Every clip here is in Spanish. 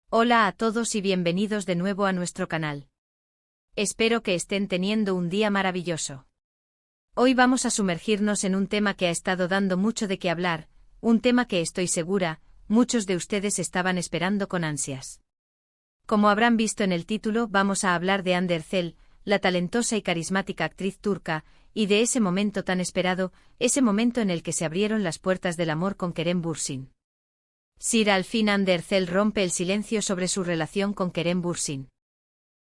Hola a todos y bienvenidos de nuevo a nuestro canal. Espero que estén teniendo un día maravilloso. Hoy vamos a sumergirnos en un tema que ha estado dando mucho de qué hablar, un tema que estoy segura, muchos de ustedes estaban esperando con ansias. Como habrán visto en el título, vamos a hablar de Hande Erçel, la talentosa y carismática actriz turca, y de ese momento tan esperado, ese momento en el que se abrieron las puertas del amor con Kerem Bürsin. Sí, al fin Hande Erçel rompe el silencio sobre su relación con Kerem Bürsin.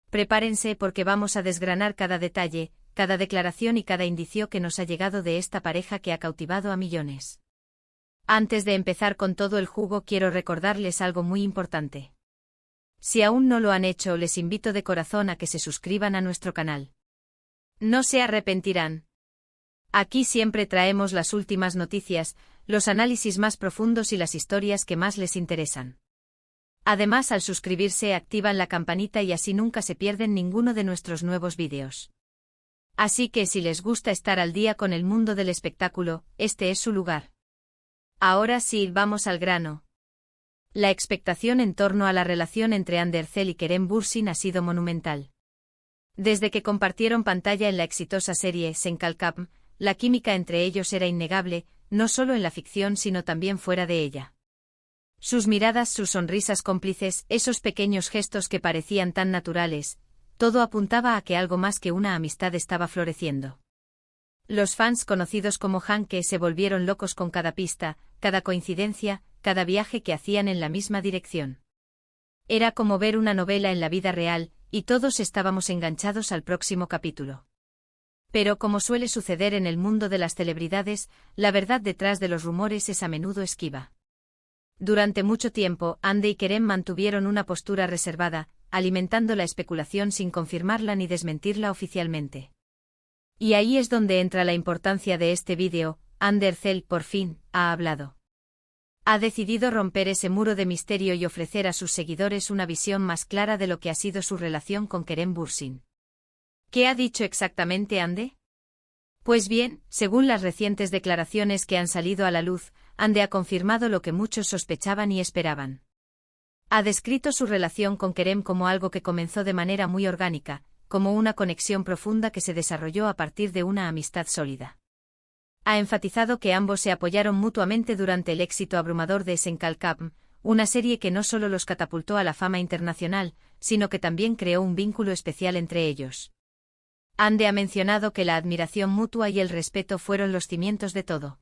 Prepárense porque vamos a desgranar cada detalle, cada declaración y cada indicio que nos ha llegado de esta pareja que ha cautivado a millones. Antes de empezar con todo el jugo, quiero recordarles algo muy importante. Si aún no lo han hecho, les invito de corazón a que se suscriban a nuestro canal. No se arrepentirán. Aquí siempre traemos las últimas noticias, los análisis más profundos y las historias que más les interesan. Además, al suscribirse activan la campanita y así nunca se pierden ninguno de nuestros nuevos vídeos. Así que si les gusta estar al día con el mundo del espectáculo, este es su lugar. Ahora sí, vamos al grano. La expectación en torno a la relación entre Hande Erçel y Kerem Bürsin ha sido monumental. Desde que compartieron pantalla en la exitosa serie Sen Kalkam, la química entre ellos era innegable, no solo en la ficción sino también fuera de ella. Sus miradas, sus sonrisas cómplices, esos pequeños gestos que parecían tan naturales, todo apuntaba a que algo más que una amistad estaba floreciendo. Los fans conocidos como Hanke se volvieron locos con cada pista, cada coincidencia, cada viaje que hacían en la misma dirección. Era como ver una novela en la vida real, y todos estábamos enganchados al próximo capítulo. Pero como suele suceder en el mundo de las celebridades, la verdad detrás de los rumores es a menudo esquiva. Durante mucho tiempo, Hande y Kerem mantuvieron una postura reservada, alimentando la especulación sin confirmarla ni desmentirla oficialmente. Y ahí es donde entra la importancia de este vídeo. Hande Erçel, por fin, ha hablado. Ha decidido romper ese muro de misterio y ofrecer a sus seguidores una visión más clara de lo que ha sido su relación con Kerem Bürsin. ¿Qué ha dicho exactamente Hande? Pues bien, según las recientes declaraciones que han salido a la luz, Hande ha confirmado lo que muchos sospechaban y esperaban. Ha descrito su relación con Kerem como algo que comenzó de manera muy orgánica, como una conexión profunda que se desarrolló a partir de una amistad sólida. Ha enfatizado que ambos se apoyaron mutuamente durante el éxito abrumador de Sen Kalkam, una serie que no solo los catapultó a la fama internacional, sino que también creó un vínculo especial entre ellos. Hande ha mencionado que la admiración mutua y el respeto fueron los cimientos de todo.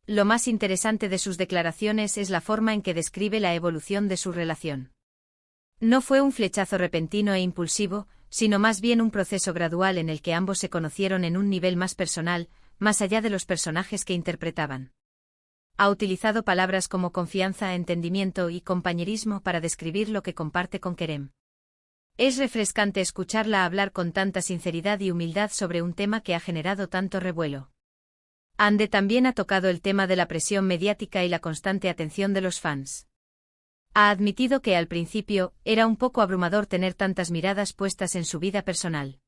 Lo más interesante de sus declaraciones es la forma en que describe la evolución de su relación. No fue un flechazo repentino e impulsivo, sino más bien un proceso gradual en el que ambos se conocieron en un nivel más personal, más allá de los personajes que interpretaban. Ha utilizado palabras como confianza, entendimiento y compañerismo para describir lo que comparte con Kerem. Es refrescante escucharla hablar con tanta sinceridad y humildad sobre un tema que ha generado tanto revuelo. Hande también ha tocado el tema de la presión mediática y la constante atención de los fans. Ha admitido que al principio era un poco abrumador tener tantas miradas puestas en su vida personal.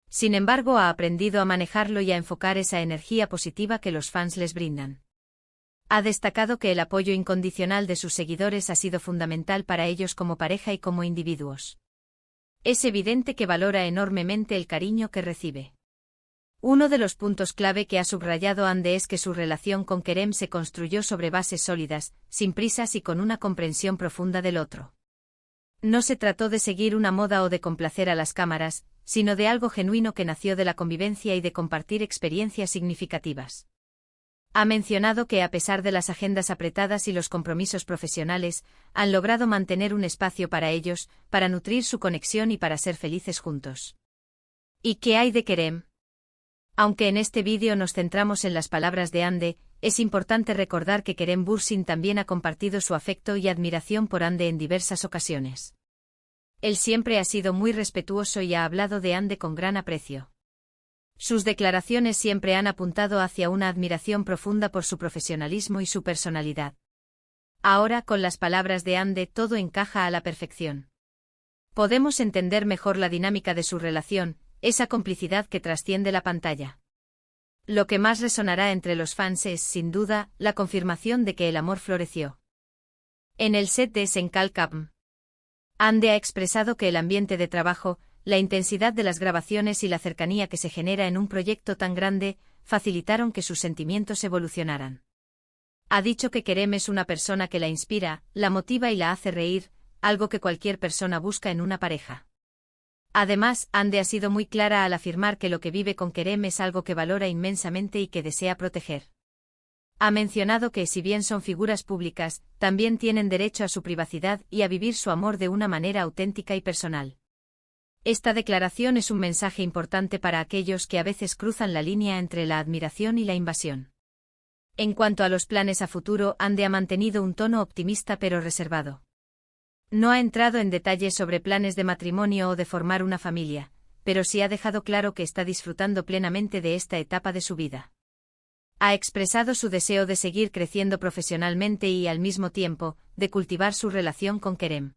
Sin embargo, ha aprendido a manejarlo y a enfocar esa energía positiva que los fans les brindan. Ha destacado que el apoyo incondicional de sus seguidores ha sido fundamental para ellos como pareja y como individuos. Es evidente que valora enormemente el cariño que recibe. Uno de los puntos clave que ha subrayado Hande es que su relación con Kerem se construyó sobre bases sólidas, sin prisas y con una comprensión profunda del otro. No se trató de seguir una moda o de complacer a las cámaras, sino de algo genuino que nació de la convivencia y de compartir experiencias significativas. Ha mencionado que a pesar de las agendas apretadas y los compromisos profesionales, han logrado mantener un espacio para ellos, para nutrir su conexión y para ser felices juntos. ¿Y qué hay de Kerem? Aunque en este vídeo nos centramos en las palabras de Hande, es importante recordar que Kerem Bürsin también ha compartido su afecto y admiración por Hande en diversas ocasiones. Él siempre ha sido muy respetuoso y ha hablado de Hande con gran aprecio. Sus declaraciones siempre han apuntado hacia una admiración profunda por su profesionalismo y su personalidad. Ahora, con las palabras de Hande, todo encaja a la perfección. Podemos entender mejor la dinámica de su relación, esa complicidad que trasciende la pantalla. Lo que más resonará entre los fans es, sin duda, la confirmación de que el amor floreció. En el set de Sen Kalkam. Ande ha expresado que el ambiente de trabajo, la intensidad de las grabaciones y la cercanía que se genera en un proyecto tan grande, facilitaron que sus sentimientos evolucionaran. Ha dicho que Kerem es una persona que la inspira, la motiva y la hace reír, algo que cualquier persona busca en una pareja. Además, Ande ha sido muy clara al afirmar que lo que vive con Kerem es algo que valora inmensamente y que desea proteger. Ha mencionado que si bien son figuras públicas, también tienen derecho a su privacidad y a vivir su amor de una manera auténtica y personal. Esta declaración es un mensaje importante para aquellos que a veces cruzan la línea entre la admiración y la invasión. En cuanto a los planes a futuro, Ande ha mantenido un tono optimista pero reservado. No ha entrado en detalles sobre planes de matrimonio o de formar una familia, pero sí ha dejado claro que está disfrutando plenamente de esta etapa de su vida. Ha expresado su deseo de seguir creciendo profesionalmente y, al mismo tiempo, de cultivar su relación con Kerem.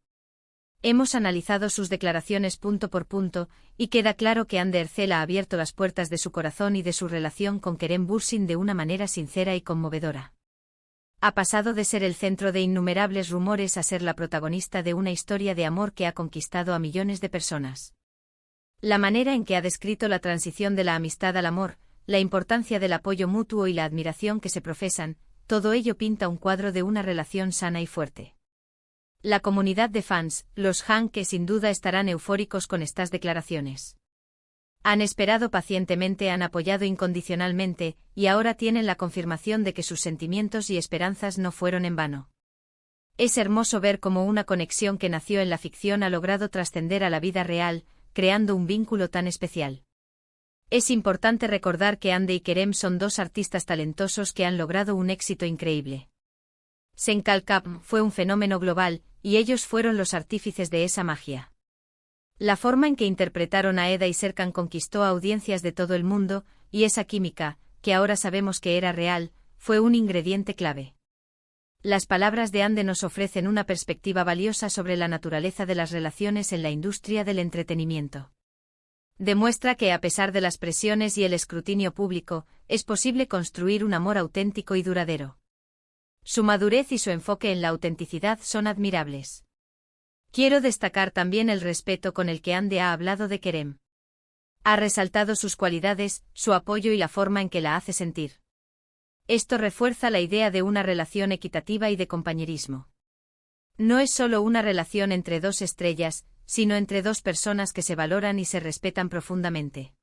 Hemos analizado sus declaraciones punto por punto, y queda claro que Hande Erçel ha abierto las puertas de su corazón y de su relación con Kerem Bürsin de una manera sincera y conmovedora. Ha pasado de ser el centro de innumerables rumores a ser la protagonista de una historia de amor que ha conquistado a millones de personas. La manera en que ha descrito la transición de la amistad al amor, la importancia del apoyo mutuo y la admiración que se profesan, todo ello pinta un cuadro de una relación sana y fuerte. La comunidad de fans, los Han, que sin duda estarán eufóricos con estas declaraciones. Han esperado pacientemente, han apoyado incondicionalmente, y ahora tienen la confirmación de que sus sentimientos y esperanzas no fueron en vano. Es hermoso ver cómo una conexión que nació en la ficción ha logrado trascender a la vida real, creando un vínculo tan especial. Es importante recordar que Hande y Kerem son dos artistas talentosos que han logrado un éxito increíble. Senkalkap fue un fenómeno global, y ellos fueron los artífices de esa magia. La forma en que interpretaron a Eda y Serkan conquistó a audiencias de todo el mundo, y esa química, que ahora sabemos que era real, fue un ingrediente clave. Las palabras de Hande nos ofrecen una perspectiva valiosa sobre la naturaleza de las relaciones en la industria del entretenimiento. Demuestra que, a pesar de las presiones y el escrutinio público, es posible construir un amor auténtico y duradero. Su madurez y su enfoque en la autenticidad son admirables. Quiero destacar también el respeto con el que Hande ha hablado de Kerem. Ha resaltado sus cualidades, su apoyo y la forma en que la hace sentir. Esto refuerza la idea de una relación equitativa y de compañerismo. No es solo una relación entre dos estrellas, sino entre dos personas que se valoran y se respetan profundamente.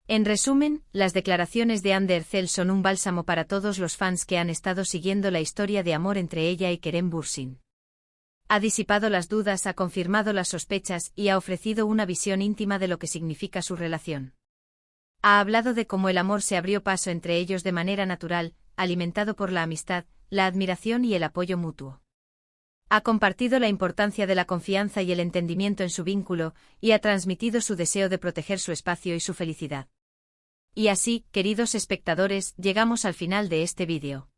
En resumen, las declaraciones de Hande Erçel son un bálsamo para todos los fans que han estado siguiendo la historia de amor entre ella y Kerem Bürsin. Ha disipado las dudas, ha confirmado las sospechas y ha ofrecido una visión íntima de lo que significa su relación. Ha hablado de cómo el amor se abrió paso entre ellos de manera natural, alimentado por la amistad, la admiración y el apoyo mutuo. Ha compartido la importancia de la confianza y el entendimiento en su vínculo, y ha transmitido su deseo de proteger su espacio y su felicidad. Y así, queridos espectadores, llegamos al final de este vídeo.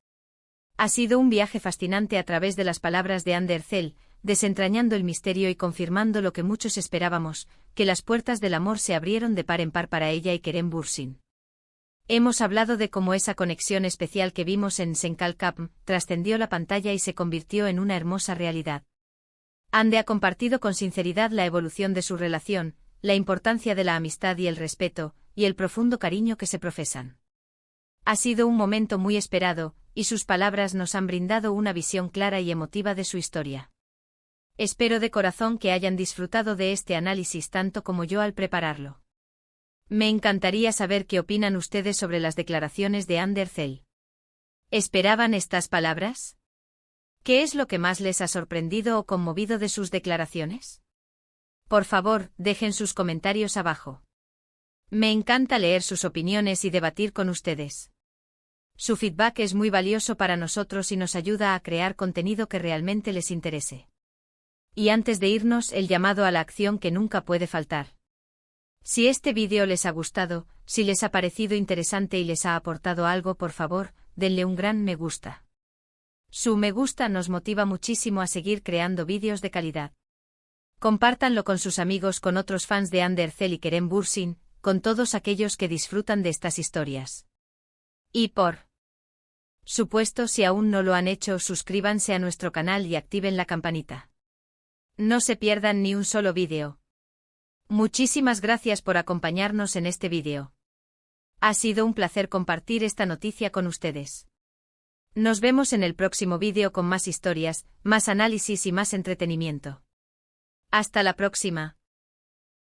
Ha sido un viaje fascinante a través de las palabras de Hande Erçel, desentrañando el misterio y confirmando lo que muchos esperábamos, que las puertas del amor se abrieron de par en par para ella y Kerem Bürsin. Hemos hablado de cómo esa conexión especial que vimos en Senkalkap trascendió la pantalla y se convirtió en una hermosa realidad. Hande ha compartido con sinceridad la evolución de su relación, la importancia de la amistad y el respeto, y el profundo cariño que se profesan. Ha sido un momento muy esperado, y sus palabras nos han brindado una visión clara y emotiva de su historia. Espero de corazón que hayan disfrutado de este análisis tanto como yo al prepararlo. Me encantaría saber qué opinan ustedes sobre las declaraciones de Hande Erçel. ¿Esperaban estas palabras? ¿Qué es lo que más les ha sorprendido o conmovido de sus declaraciones? Por favor, dejen sus comentarios abajo. Me encanta leer sus opiniones y debatir con ustedes. Su feedback es muy valioso para nosotros y nos ayuda a crear contenido que realmente les interese. Y antes de irnos, el llamado a la acción que nunca puede faltar. Si este vídeo les ha gustado, si les ha parecido interesante y les ha aportado algo, por favor, denle un gran me gusta. Su me gusta nos motiva muchísimo a seguir creando vídeos de calidad. Compártanlo con sus amigos, con otros fans de Hande Erçel y Kerem Bürsin, con todos aquellos que disfrutan de estas historias. Y por supuesto, si aún no lo han hecho, suscríbanse a nuestro canal y activen la campanita. No se pierdan ni un solo vídeo. Muchísimas gracias por acompañarnos en este vídeo. Ha sido un placer compartir esta noticia con ustedes. Nos vemos en el próximo vídeo con más historias, más análisis y más entretenimiento. Hasta la próxima.